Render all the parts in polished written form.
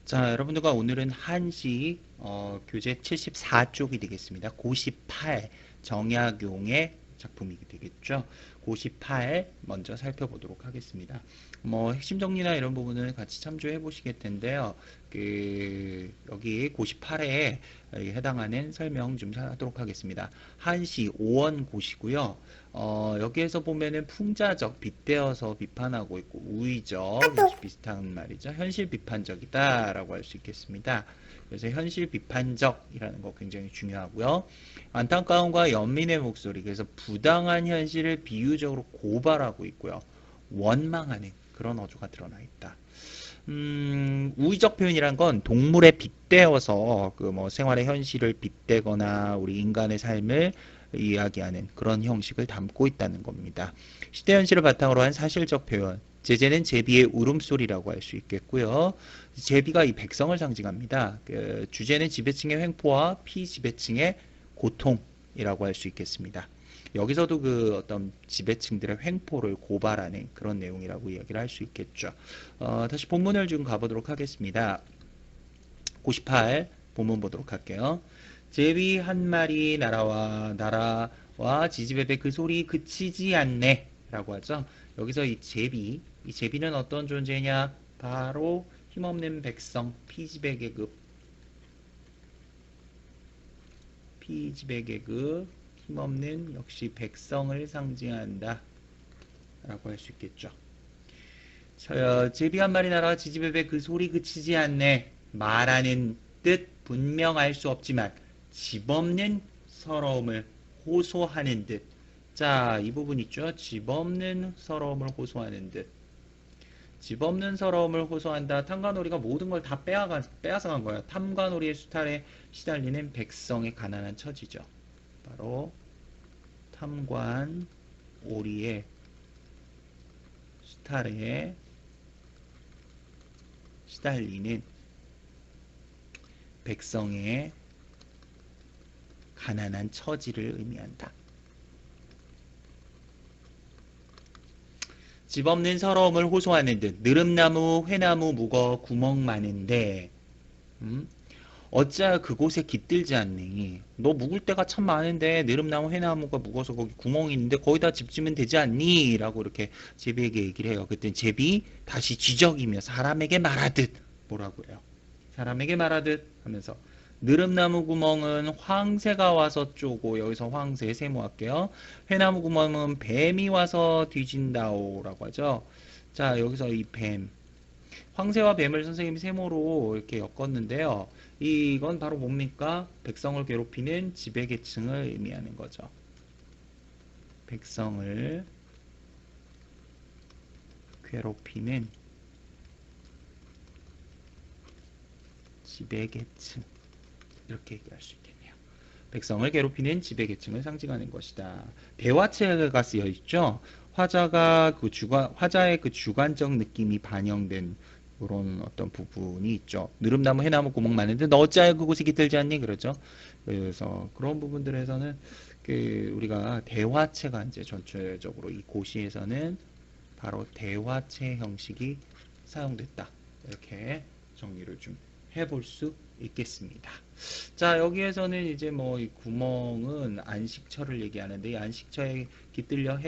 자, 여러분들과 오늘은 한시 교재 74쪽이 되겠습니다. 고18 정약용의 작품이 되겠죠. 고18 먼저 살펴보도록 하겠습니다. 뭐 핵심 정리나 이런 부분을 같이 참조해 보시겠 텐데요. 여기 고18에 해당하는 설명 좀 하도록 하겠습니다. 한시 5원 고시고요. 여기에서 보면은 풍자적, 빗대어서 비판하고 있고 우의적, 역시 비슷한 말이죠. 현실 비판적이다 라고 할 수 있겠습니다. 그래서 현실 비판적이라는 거 굉장히 중요하고요. 안타까움과 연민의 목소리, 그래서 부당한 현실을 비유적으로 고발하고 있고요. 원망하는 그런 어조가 드러나 있다. 우의적 표현이란 건 동물에 빗대어서 그 뭐 생활의 현실을 빗대거나 우리 인간의 삶을 이야기하는 그런 형식을 담고 있다는 겁니다. 시대 현실을 바탕으로 한 사실적 표현. 제재는 제비의 울음소리라고 할 수 있겠고요. 제비가 이 백성을 상징합니다. 주제는 지배층의 횡포와 피지배층의 고통이라고 할 수 있겠습니다. 여기서도 그 어떤 지배층들의 횡포를 고발하는 그런 내용이라고 이야기를 할 수 있겠죠. 다시 본문을 좀 가보도록 하겠습니다. 98 본문 보도록 할게요. 제비 한 마리 나라와 지지배배 그 소리 그치지 않네 라고 하죠. 여기서 이 제비는 어떤 존재냐? 바로 힘없는 백성, 피지배계급, 힘없는 역시 백성을 상징한다 라고 할 수 있겠죠. 제비 한 마리 나라 지지배배 그 소리 그치지 않네 말하는 뜻 분명 알 수 없지만 집 없는 서러움을 호소하는 듯. 자, 이 부분 있죠. 집 없는 서러움을 호소하는 듯. 집 없는 서러움을 호소한다. 탐관오리가 모든 걸 다 빼앗아 간 거야. 탐관오리의 수탈에 시달리는 백성의 가난한 처지죠. 바로 탐관오리의 수탈에 시달리는 백성의 가난한 처지를 의미한다. 집 없는 서러움을 호소하는 듯 느릅나무 회나무 묵어 구멍 많은데 어찌하여 그곳에 깃들지 않니? 너 묵을 데가 참 많은데 느릅나무 회나무가 묵어서 거기 구멍이 있는데 거기다 집 지면 되지 않니? 라고 이렇게 제비에게 얘기를 해요. 그때 제비 다시 지적이며 사람에게 말하듯 뭐라고 해요? 사람에게 말하듯 하면서 느릅나무 구멍은 황새가 와서 쪼고 여기서 황새 세모할게요. 회나무 구멍은 뱀이 와서 뒤진다오 라고 하죠. 자, 여기서 이 뱀. 황새와 뱀을 선생님이 세모로 이렇게 엮었는데요. 이건 바로 뭡니까? 백성을 괴롭히는 지배계층을 의미하는 거죠. 백성을 괴롭히는 지배계층. 이렇게 얘기할 수 있겠네요. 백성을 괴롭히는 지배계층을 상징하는 것이다. 대화체가 쓰여 있죠. 화자의 그 주관적 느낌이 반영된 그런 어떤 부분이 있죠. 느릅나무 해나무 구멍 많은데 너 어찌하여 그곳에 깃들지 않니? 그러죠. 그래서 그런 부분들에서는 우리가 대화체가 이제 전체적으로 이 고시에서는 바로 대화체 형식이 사용됐다. 이렇게 정리를 좀 해볼 수 있겠습니다. 자, 여기에서는 이제 뭐 이 구멍은 안식처를 얘기하는데 이 안식처에 깃들려고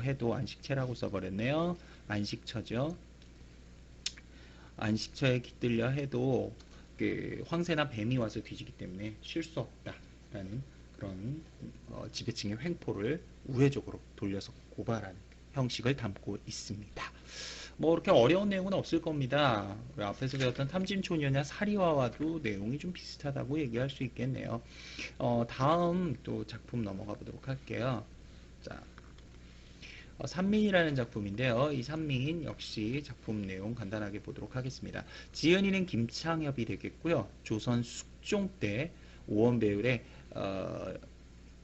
해도 안식체라고 써버렸네요. 안식처죠. 안식처에 깃들려 해도 그 황새나 뱀이 와서 뒤지기 때문에 쉴 수 없다라는 그런 지배층의 횡포를 우회적으로 돌려서 고발하는 형식을 담고 있습니다. 뭐 이렇게 어려운 내용은 없을 겁니다. 앞에서 배웠던 탐진초녀냐 사리와와도 내용이 좀 비슷하다고 얘기할 수 있겠네요. 다음 또 작품 넘어가 보도록 할게요. 자, 산민이라는 작품인데요. 이 산민 역시 작품 내용 간단하게 보도록 하겠습니다. 지은이는 김창엽이 되겠고요. 조선 숙종 때 오원배율의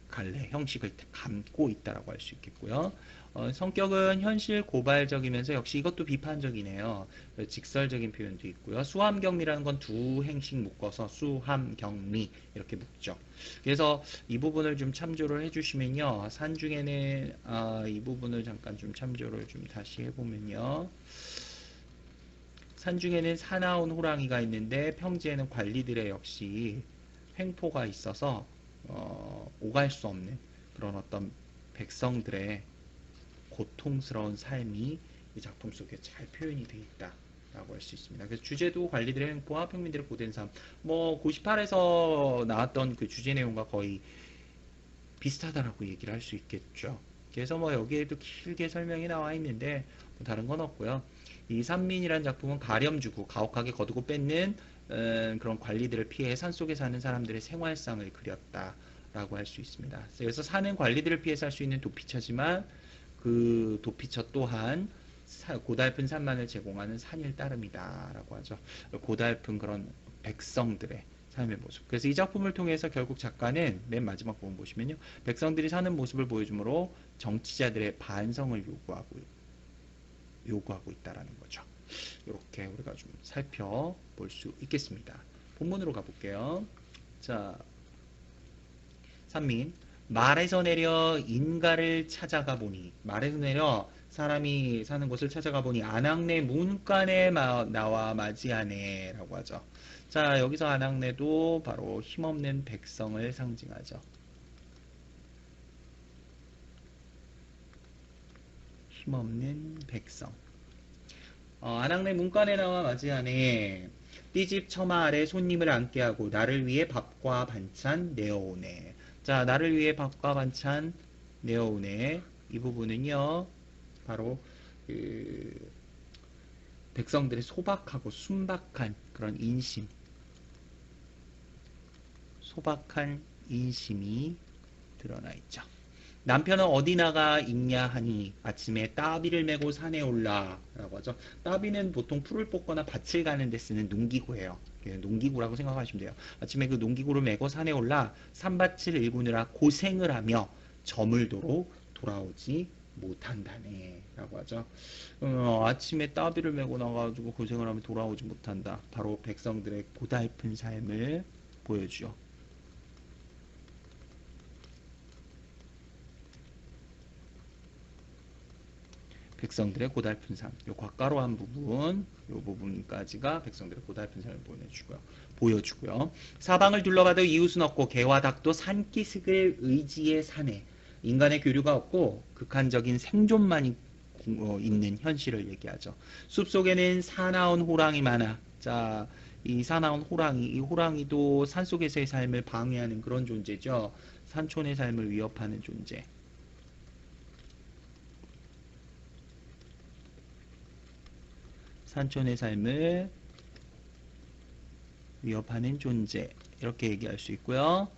갈래 형식을 담고 있다라고 할 수 있겠고요. 성격은 현실 고발적이면서 역시 이것도 비판적이네요. 직설적인 표현도 있고요. 수함경미라는 건 두 행식 묶어서 수함경미 이렇게 묶죠. 그래서 이 부분을 좀 참조를 해주시면요. 산 중에는 이 부분을 잠깐 좀 참조를 좀 다시 해보면요. 산 중에는 사나운 호랑이가 있는데 평지에는 관리들의 역시 횡포가 있어서 오갈 수 없는 그런 어떤 백성들의 고통스러운 삶이 이 작품 속에 잘 표현이 되어 있다 라고 할 수 있습니다. 그래서 주제도 관리들의 횡포와 평민들의 고된 삶, 뭐 고시팔에서 나왔던 그 주제 내용과 거의 비슷하다라고 얘기를 할 수 있겠죠. 그래서 뭐 여기에도 길게 설명이 나와 있는데 뭐 다른 건 없고요. 이 산민이라는 작품은 가렴주고 가혹하게 거두고 뺏는 그런 관리들을 피해 산속에 사는 사람들의 생활상을 그렸다라고 할 수 있습니다. 그래서 사는 관리들을 피해 살 수 있는 도피처지만 그 도피처 또한 고달픈 산만을 제공하는 산일 따름이다 라고 하죠. 고달픈 그런 백성들의 삶의 모습. 그래서 이 작품을 통해서 결국 작가는 맨 마지막 부분 보시면요, 백성들이 사는 모습을 보여주므로 정치자들의 반성을 요구하고 있다라는 거죠. 이렇게 우리가 좀 살펴볼 수 있겠습니다. 본문으로 가볼게요. 자, 산민. 말에서 내려 인가를 찾아가 보니, 말에서 내려 사람이 사는 곳을 찾아가 보니 안악내 문간에 나와 맞이하네 라고 하죠. 자, 여기서 안악내도 바로 힘없는 백성을 상징하죠. 힘없는 백성. 안악내 문간에 나와 맞이하네. 띠집 처마 아래 손님을 앉게 하고 나를 위해 밥과 반찬 내어오네. 자, 나를 위해 밥과 반찬 내어오네. 이 부분은요, 바로 그 백성들의 소박하고 순박한 그런 인심, 소박한 인심이 드러나 있죠. 남편은 어디 나가 있냐 하니 아침에 따비를 메고 산에 올라 라고 하죠. 따비는 보통 풀을 뽑거나 밭을 가는 데 쓰는 농기구예요. 농기구라고 생각하시면 돼요. 아침에 그 농기구를 메고 산에 올라 산밭을 일구느라 고생을 하며 저물도록 돌아오지 못한다네 라고 하죠. 아침에 따비를 메고 나가지고 고생을 하며 돌아오지 못한다. 바로 백성들의 고달픈 삶을 보여주죠. 백성들의 고달픈 삶. 요 곽가로 한 부분, 요 부분까지가 백성들의 고달픈 삶을 보여주고요. 사방을 둘러봐도 이웃은 없고 개와 닭도 산기슭을 의지해 사네. 인간의 교류가 없고 극한적인 생존만 있는 현실을 얘기하죠. 숲속에는 사나운 호랑이 많아. 자, 이 사나운 호랑이, 이 호랑이도 산속에서의 삶을 방해하는 그런 존재죠. 산촌의 삶을 위협하는 존재. 산촌의 삶을 위협하는 존재, 이렇게 얘기할 수 있고요.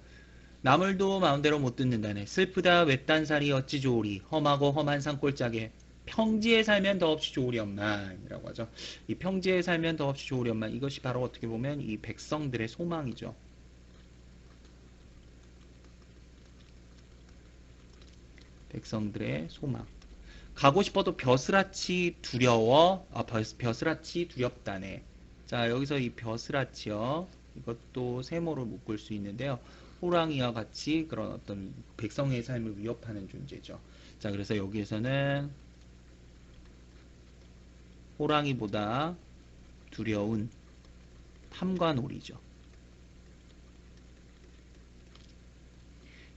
나물도 마음대로 못 듣는다네. 슬프다 외딴살이 어찌 좋으리. 험하고 험한 산골짜기에 평지에 살면 더없이 좋으련만 이라고 하죠. 이 평지에 살면 더없이 좋으련만, 이것이 바로 어떻게 보면 이 백성들의 소망이죠. 백성들의 소망. 가고 싶어도 벼슬아치 두려워. 벼슬아치 두렵다네. 자, 여기서 이 벼슬아치요, 이것도 세모로 묶을 수 있는데요. 호랑이와 같이 그런 어떤 백성의 삶을 위협하는 존재죠. 자, 그래서 여기에서는 호랑이보다 두려운 탐관오리죠.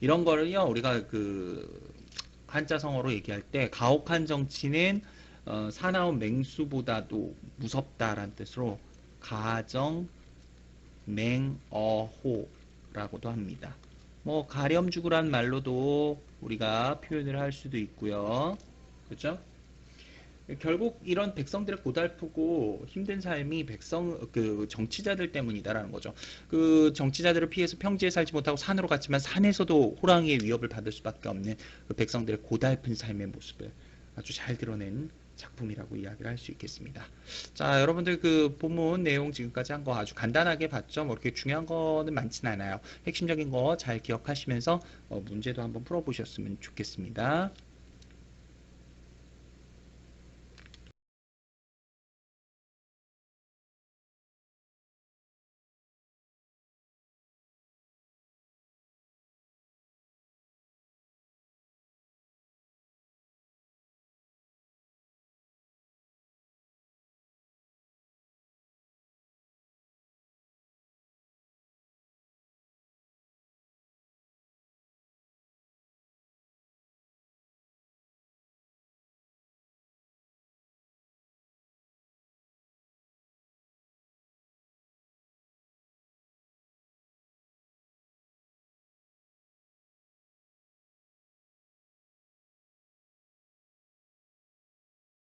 이런 거를요, 우리가 그 한자성어로 얘기할 때 가혹한 정치는 사나운 맹수보다도 무섭다라는 뜻으로 가정맹어호라고도 합니다. 뭐 가렴주구란 말로도 우리가 표현을 할 수도 있고요. 그렇죠? 결국 이런 백성들의 고달프고 힘든 삶이 그 정치자들 때문이다라는 거죠. 그 정치자들을 피해서 평지에 살지 못하고 산으로 갔지만 산에서도 호랑이의 위협을 받을 수밖에 없는 그 백성들의 고달픈 삶의 모습을 아주 잘 드러낸 작품이라고 이야기를 할 수 있겠습니다. 자, 여러분들 그 본문 내용 지금까지 한 거 아주 간단하게 봤죠. 뭐 이렇게 중요한 거는 많진 않아요. 핵심적인 거 잘 기억하시면서 문제도 한번 풀어보셨으면 좋겠습니다.